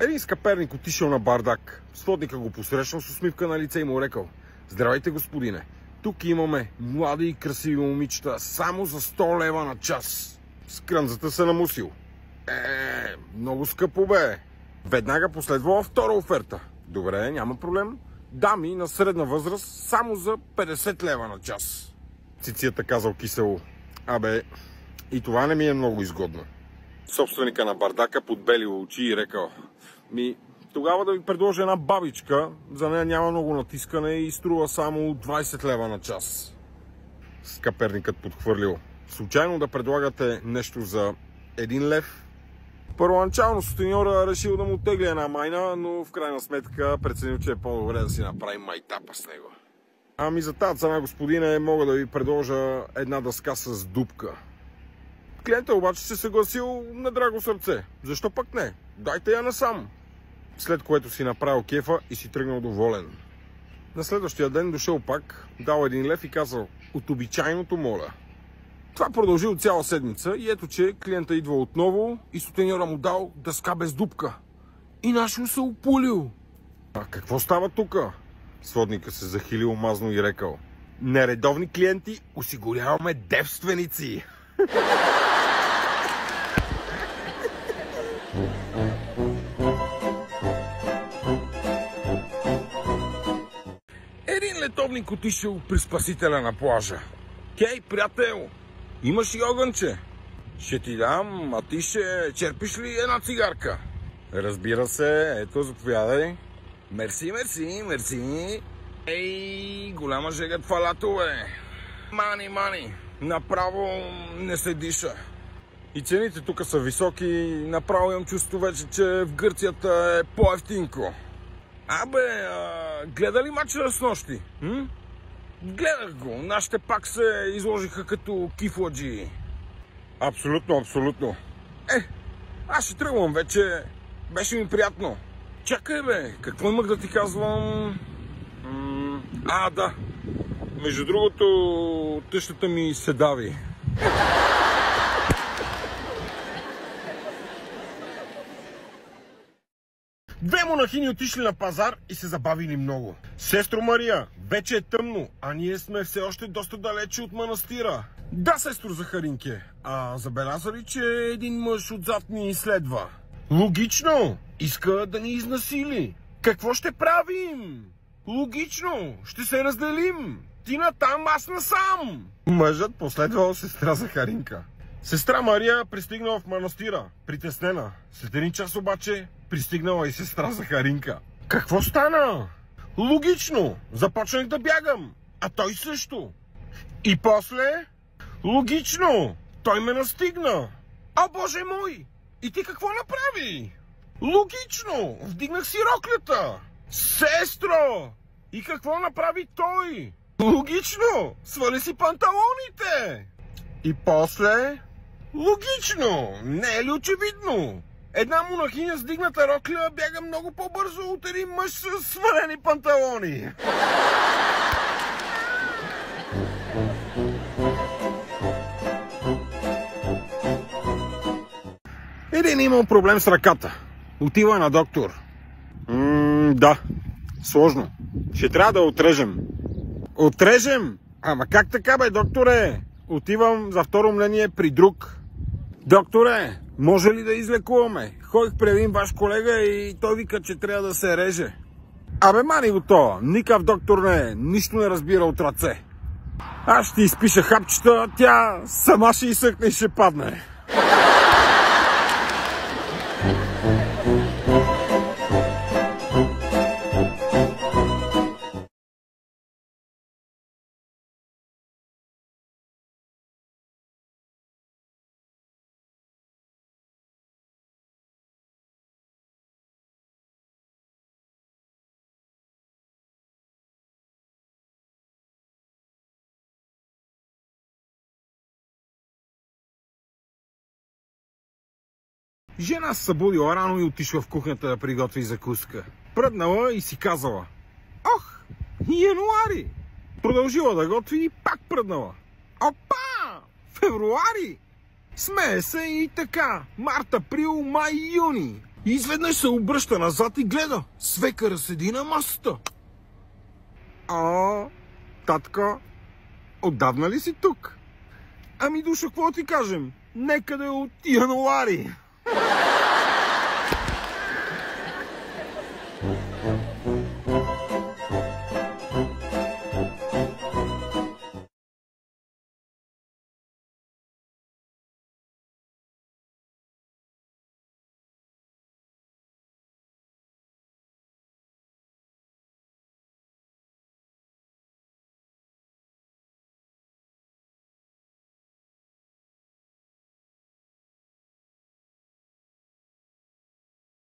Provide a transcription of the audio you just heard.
Един скъперник отишъл на бардак. Сводника го посрещнал с усмивка на лице и му рекал: "Здравейте, господине. Тук имаме млади и красиви момичета само за 100 лева на час." С крънзата се намусил. Много скъпо бе. Веднага последвала втора оферта. Добре, няма проблем. Дами на средна възраст само за 50 лева на час. Цицията казал кисело: "Абе, и това не ми е много изгодно." Собственика на бардака подбелил очи и рекал: "Тогава да ви предложа една бабичка, за нея няма много натискане и струва само 20 лева на час." Скъперникът подхвърлил: "Случайно да предлагате нещо за 1 лев?" Първоначално сутеньора решил да му тегли една майна, но в крайна сметка преценил, че е по-добре да си направи майтапа с него. "За тази цена, господине, мога да ви предложа една дъска с дупка." Клиентът обаче се съгласил на драго сърце. "Защо пък не? Дайте я насам." След което си направил кефа и си тръгнал доволен. На следващия ден дошъл пак, дал 1 лев и казал: "От обичайното, моля." Това продължил цяла седмица и ето, че клиента идва отново и сутеньора му дал дъска без дупка. И нашо се опулил. Какво става тука? Сводника се захилил мазно и рекал: "Нередовни клиенти осигуряваме девственици." Един летовник отишъл при спасителя на плажа. "Кей, приятел, имаш ли огънче?" "Ще ти дам, а ти ще черпиш ли една цигарка?" "Разбира се, ето, заповядай." Мерси, мерси, мерси." "Ей, голяма жега това лято, бе. Мани, направо не се диша. И цените тук са високи, направо имам чувство вече, че в Гърцията е по-евтинко." Гледа ли мача с нощи? Гледах го. Нашите пак се изложиха като кифладжи." Абсолютно. Аз ще тръгвам вече. Беше ми приятно." "Чакай, бе, какво имах да ти казвам?" Да. Между другото, тъщата ми се дави." Две монахини отишли на пазар и се забавили много. "Сестро Мария, вече е тъмно, а ние сме все още доста далече от манастира." "Да, сестро Захаринке, забеляза ли, че един мъж отзад ни изследва?" "Логично, иска да ни изнасили." "Какво ще правим?" "Логично, ще се разделим. Ти натам, аз насам." Мъжът последвал сестра Захаринка. Сестра Мария пристигнала в манастира, притеснена. След 1 час обаче пристигнала и сестра Захаринка. "Какво стана?" "Логично, започнах да бягам, а той също." "И после?" "Логично, той ме настигна." "О, Боже мой! И ти какво направи?" "Логично, вдигнах си роклята." "Сестро! И какво направи той?" "Логично, свали си панталоните." "И после?" "Логично, не е ли очевидно? Една монахиня с дигната рокля бяга много по-бързо от един мъж с свалени панталони." Един имал проблем с ръката. Отива на доктор. Да, сложно. Ще трябва да отрежем." "Отрежем? Ама как така, бе, докторе?" "Отивам за второ мнение при друг." "Докторе, може ли да излекуваме? Ходих при един ваш колега и той вика, че трябва да се реже." Мани го то, никакъв доктор не е, нищо не разбира от ръце. Аз ще изпиша хапчета, тя сама ще изсъкне и ще падне." Жена се събудила рано и отишла в кухнята да приготви закуска. Пръднала и си казала: "Ох, януари!" Продължила да готви и пак пръднала. "Опа! Февруари!" Смее се и така. Март, април, май, юни. И изведнъж се обръща назад и гледа. Свекъра седи на масата. Татко, отдавна ли си тук? Ами, Душо, какво ти кажем? Нека да е от януари.